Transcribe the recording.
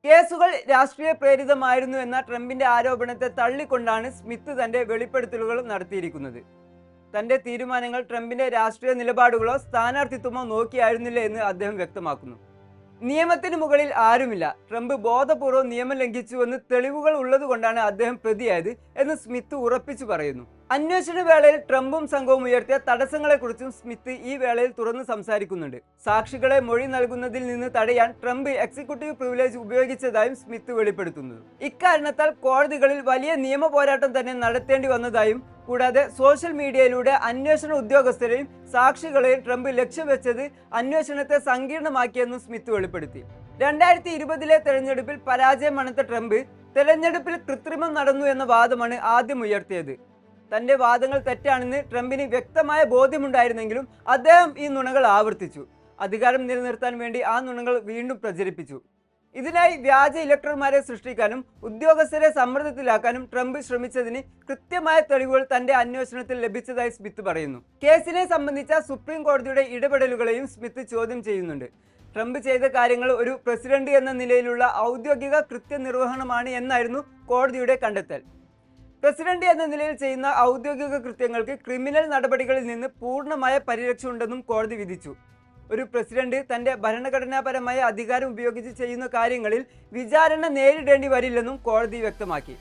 കേസുകൾ രാഷ്ട്രീയ പ്രേരിതമായിരുന്നു എന്ന ട്രംപിന്റെ ആരോപണത്തെ തള്ളിക്കൊണ്ടാണ് സ്മിത്ത് തന്റെ വെളിപ്പെടുത്തലുകൾ നടത്തിയിരിക്കുന്നത്. തന്റെ തീരുമാനങ്ങൾ ട്രംപിന്റെ രാഷ്ട്രീയ നിലപാടുകളോ സ്ഥാനാർത്ഥിത്വമോ നോക്കിയായിരുന്നില്ല എന്ന് അദ്ദേഹം വ്യക്തമാക്കുന്നു. നിയമത്തിന് മുകളിൽ ആരുമില്ല, ട്രംപ് ബോധപൂർവ്വം നിയമം ലംഘിച്ചുവെന്ന് തെളിവുകൾ ഉള്ളതുകൊണ്ടാണ് അദ്ദേഹം പ്രതിയായത് എന്ന് സ്മിത്ത് ഉറപ്പിച്ചു പറയുന്നു. അന്വേഷണ വേളയിൽ ട്രംപും സംഘവും ഉയർത്തിയ തടസ്സങ്ങളെക്കുറിച്ചും സ്മിത്ത് ഈ വേളയിൽ തുറന്നു സംസാരിക്കുന്നുണ്ട്. സാക്ഷികളെ മൊഴി നൽകുന്നതിൽ നിന്ന് തടയാൻ ട്രംപ് എക്സിക്യൂട്ടീവ് പ്രിവിലേജ് ഉപയോഗിച്ചതായും സ്മിത്ത് വെളിപ്പെടുത്തുന്നു. ഇക്കാരണത്താൽ കോടതികളിൽ വലിയ നിയമ പോരാട്ടം തന്നെ നടത്തേണ്ടി വന്നതായും, കൂടാതെ സോഷ്യൽ മീഡിയയിലൂടെ അന്വേഷണ ഉദ്യോഗസ്ഥരെയും സാക്ഷികളെയും ട്രംപ് ലക്ഷ്യം വെച്ചത് അന്വേഷണത്തെ സങ്കീർണമാക്കിയെന്നും സ്മിത്ത് വെളിപ്പെടുത്തി. 2020 തെരഞ്ഞെടുപ്പിൽ പരാജയം മണത്ത ട്രംപ് തെരഞ്ഞെടുപ്പിൽ കൃത്രിമം നടന്നു എന്ന വാദമാണ് ആദ്യം ഉയർത്തിയത്. തന്റെ വാദങ്ങൾ തെറ്റാണെന്ന് ട്രംപിന് വ്യക്തമായ ബോധ്യമുണ്ടായിരുന്നെങ്കിലും അദ്ദേഹം ഈ നുണകൾ ആവർത്തിച്ചു. അധികാരം നിലനിർത്താൻ വേണ്ടി ആ നുണകൾ വീണ്ടും പ്രചരിപ്പിച്ചു. ഇതിനായി വ്യാജ ഇലക്ടർമാരെ സൃഷ്ടിക്കാനും ഉദ്യോഗസ്ഥരെ സമ്മർദ്ദത്തിലാക്കാനും ട്രംപ് ശ്രമിച്ചതിന് കൃത്യമായ തെളിവുകൾ തന്റെ അന്വേഷണത്തിൽ ലഭിച്ചതായി സ്മിത്ത് പറയുന്നു. കേസിനെ സംബന്ധിച്ച സുപ്രീം കോടതിയുടെ ഇടപെടലുകളെയും സ്മിത്ത് ചോദ്യം ചെയ്യുന്നുണ്ട്. ട്രംപ് ചെയ്ത കാര്യങ്ങൾ ഒരു പ്രസിഡന്റ് എന്ന നിലയിലുള്ള ഔദ്യോഗിക കൃത്യനിർവഹണമാണ് എന്നായിരുന്നു കോടതിയുടെ കണ്ടെത്തൽ. പ്രസിഡന്റ് എന്ന നിലയിൽ ചെയ്യുന്ന ഔദ്യോഗിക കൃത്യങ്ങൾക്ക് ക്രിമിനൽ നടപടികളിൽ നിന്ന് പൂർണ്ണമായ പരിരക്ഷ ഉണ്ടെന്നും കോടതി വിധിച്ചു. ഒരു പ്രസിഡന്റ് തന്റെ ഭരണഘടനാപരമായ അധികാരം ഉപയോഗിച്ച് ചെയ്യുന്ന കാര്യങ്ങളിൽ വിചാരണ നേരിടേണ്ടി വരില്ലെന്നും കോടതി വ്യക്തമാക്കി.